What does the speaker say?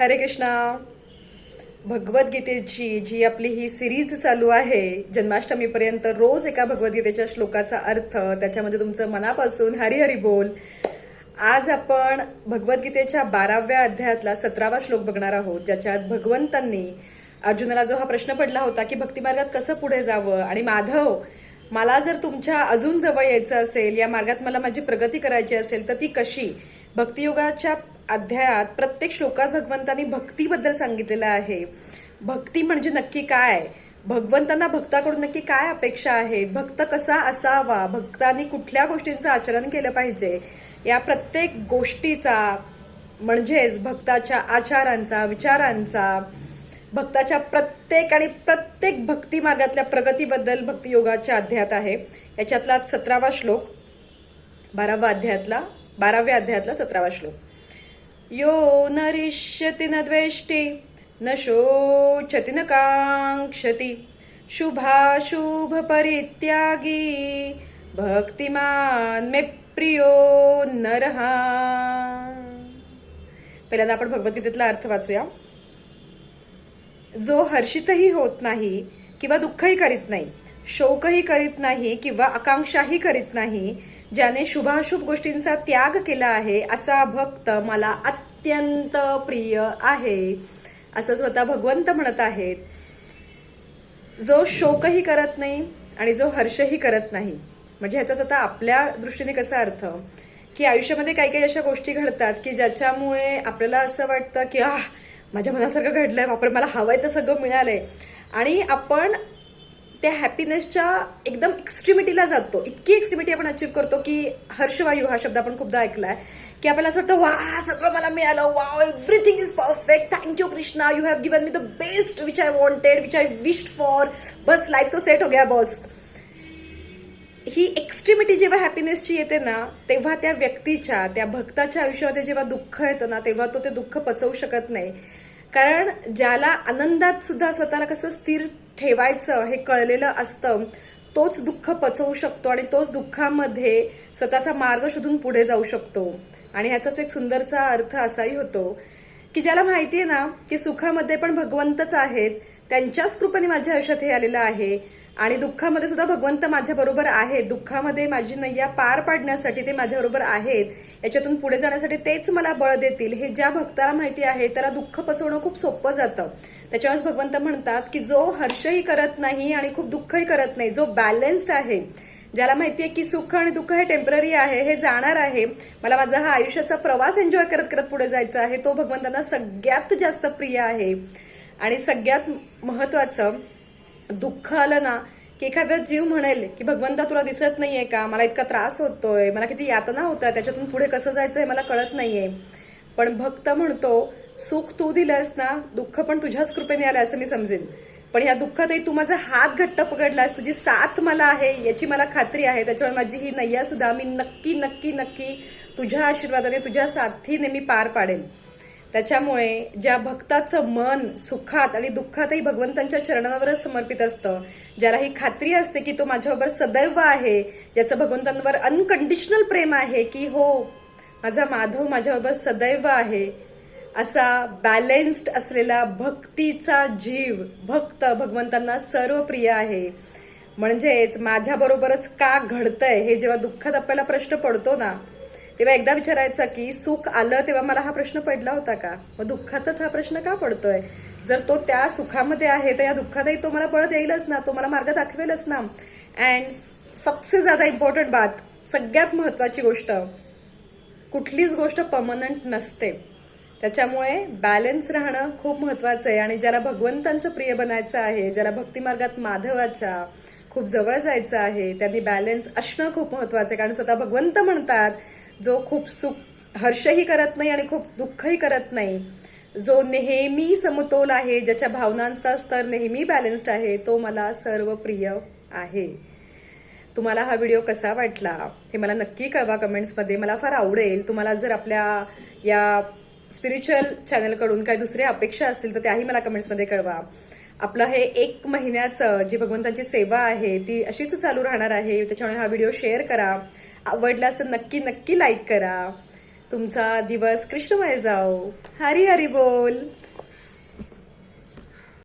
हरे कृष्णा. भगवद्गीतेची जी आपली ही सिरीज चालू आहे जन्माष्टमीपर्यंत, रोज एका भगवद्गीतेच्या श्लोकाचा अर्थ, त्याच्यामध्ये तुमचं मनापासून हरी हरी बोल. आज आपण भगवद्गीतेच्या 12व्या अध्यायातला 17वा श्लोक बघणार आहोत, ज्याच्यात भगवंतांनी अर्जुनाला जो हा प्रश्न पडला होता की भक्तिमार्गात कसं पुढे जावं, आणि माधव, मला जर तुमच्या अजून जवळ यायचं असेल, या मार्गात मला माझी प्रगती करायची असेल तर ती कशी. भक्तियोगाच्या अध्यायात प्रत्येक श्लोकात भगवंतांनी भक्तीबद्दल सांगितलेलं आहे. भक्ती म्हणजे नक्की काय, भगवंतांना भक्ताकडून नक्की काय अपेक्षा आहेत, भक्त कसा असावा, भक्तांनी कुठल्या गोष्टींचं आचरण केलं पाहिजे, या प्रत्येक गोष्टीचा म्हणजेच भक्ताच्या आचारांचा, विचारांचा, भक्ताच्या प्रत्येक भक्ती मार्गातल्या प्रगतीबद्दल भक्तियोगाच्या अध्यायात आहे. याच्यातला 17वा श्लोक 12व्या अध्यायातला 17वा श्लोक. यो नरिष्यति न द्वेष्टि न शोचति न कांक्षति शुभाशुभ परित्यागी भक्तिमान मे प्रियो नरः. पहिल्यांदा आपण भगवद्गीतेतला अर्थ वाचूया. जो हर्षितही होत नाही किंवा दुःखही करीत नाही, शोकही करीत नाही किंवा आकांक्षाही करीत नाही, ज्याने शुभाशुभ गोष्टींचा त्याग केला आहे, असा भक्त मला अत्यंत प्रिय आहे, असं स्वतः भगवंत म्हणत आहेत. जो शोकही करत नाही आणि जो हर्षही करत नाही, म्हणजे ह्याचाच आता आपल्या दृष्टीने कसा अर्थ की आयुष्यामध्ये काही काही अशा गोष्टी घडतात की ज्याच्यामुळे आपल्याला असं वाटतं की माझ्या मनासारखं घडलंय, बापरे मला हवंय तर सगळं मिळालंय, आणि आपण त्या हॅपीनेसच्या एकदम एक्स्ट्रीमिटीला जातो. इतकी एक्स्ट्रीमिटी आपण अचीव्ह करतो की हर्षवायू हा शब्द आपण खूपदा ऐकलाय, की आपल्याला असं वाटतं वा सगळं मला मिळालं, वा everything is perfect, thank you Krishna, you have given me the best which I wanted, which I wished for, bus life तो सेट हो गया बॉस. ही एक्स्ट्रीमिटी जेव्हा हॅपीनेसची येते ना, तेव्हा त्या व्यक्तीच्या, त्या भक्ताच्या आयुष्यामध्ये जेव्हा दुःख येतं ना, तेव्हा तो ते दुःख पचवू शकत नाही. कारण ज्याला आनंदात सुद्धा स्वतःला कसं स्थिर ठेवायचं हे कळलेलं असतं, तोच दुःख पचवू शकतो आणि तोच दुःखामध्ये स्वतःचा मार्ग शोधून पुढे जाऊ शकतो. आणि ह्याचाच एक सुंदरचा अर्थ असाही होतो की ज्याला माहितीये ना की सुखामध्ये पण भगवंतच आहेत, त्यांच्याच कृपेने माझ्या आयुष्यात हे आलेलं आहे, आणि दुःखामध्ये सुद्धा भगवंत माझ्या बरोबर आहेत, दुःखामध्ये माझी नैया पार पाडण्यासाठी ते माझ्या बरोबर आहेत, याच्यातून पुढे जाण्यासाठी तेच मला बळ देतील, हे ज्या भक्ताला माहिती आहे त्याला दुःख पचवणं खूप सोपं जातं. त्याच्यामुळेच भगवंत म्हणतात की जो हर्षही करत नाही आणि खूप दुःखही करत नाही, जो बॅलन्स्ड आहे, ज्याला माहितीये की सुख आणि दुःख हे टेम्पररी आहे, हे जाणार आहे, मला माझा हा आयुष्याचा प्रवास एन्जॉय करत करत पुढे जायचा आहे, तो भगवंतांना सगळ्यात जास्त प्रिय आहे. आणि सगळ्यात महत्वाचं, दुःख आलं ना की एखादा जीव म्हणेल की भगवंता तुला दिसत नाहीये का, मला इतका त्रास होतोय, मला किती यातना होतात, त्याच्यातून पुढे कसं जायचं हे मला कळत नाहीये. पण भक्त म्हणतो सुख तू दिलंस ना, दुःख पण तुझ्याच कृपेने आलं असं मी समजेन, पण ह्या दुःखातही तू माझा हात घट्ट पकडलास, तुझी साथ मला आहे याची मला खात्री आहे, त्याच्यामुळे माझी ही नैया सुद्धा मी नक्की नक्की नक्की तुझ्या आशीर्वादाने, तुझ्या साथीने मी पार पाडेल. त्याच्यामुळे ज्या भक्ताचं मन सुखात आणि दुःखातही भगवंतांच्या चरणांवरच समर्पित असतं, ज्याला ही खात्री असते की तो माझ्याबरोबर सदैव आहे, ज्याचं भगवंतांवर अनकंडिशनल प्रेम आहे की हो माझा माधव माझ्याबरोबर सदैव आहे, असा बॅलेन्स्ड असलेला भक्तीचा जीव, भक्त भगवंतांना सर्व प्रिय आहे. म्हणजेच माझ्याबरोबरच का घडतंय हे जेव्हा दुःखात आपल्याला प्रश्न पडतो ना, तेव्हा एकदा विचारायचा की सुख आलं तेव्हा मला हा प्रश्न पडला होता का, मग दुःखातच हा प्रश्न का पडतोय. जर तो त्या सुखामध्ये आहे तर या दुःखातही तो मला बळ देईलच ना, तो मला मार्ग दाखवेलच ना. अँड सबसे ज्यादा इम्पॉर्टंट बात, सगळ्यात महत्वाची गोष्ट, कुठलीच गोष्ट परमनंट नसते, त्याच्यामुळे बॅलन्स राहणं खूप महत्वाचं आहे. आणि ज्याला भगवंतांचं प्रिय बनायचं आहे, ज्याला भक्तिमार्गात माधवाच्या खूप जवळ जायचं आहे, त्यांनी बॅलन्स असणं खूप महत्वाचं आहे. कारण स्वतः भगवंत म्हणतात जो खूप हर्षही करत नाही आणि खूप दुःखही करत नाही, जो नेहमी समतोल आहे, ज्याच्या भावनांचा स्तर नेहमी बॅलन्स्ड आहे, तो मला सर्व प्रिय आहे. तुम्हाला हा व्हिडिओ कसा वाटला हे मला नक्की कळवा कमेंट्समध्ये, मला फार आवडेल. तुम्हाला जर आपल्या या स्पिरिच्युअल चॅनलकडून काही दुसऱ्या अपेक्षा असतील तर त्याही मला कमेंट्समध्ये कळवा. आपलं हे 1 महिन्याचं जी भगवंतांची सेवा आहे ती अशीच चालू राहणार आहे, त्याच्यामुळे हा व्हिडिओ शेअर करा, आवडला तर नक्की नक्की लाईक करा. तुमचा दिवस कृष्णमय जाओ. हरी हरी बोल.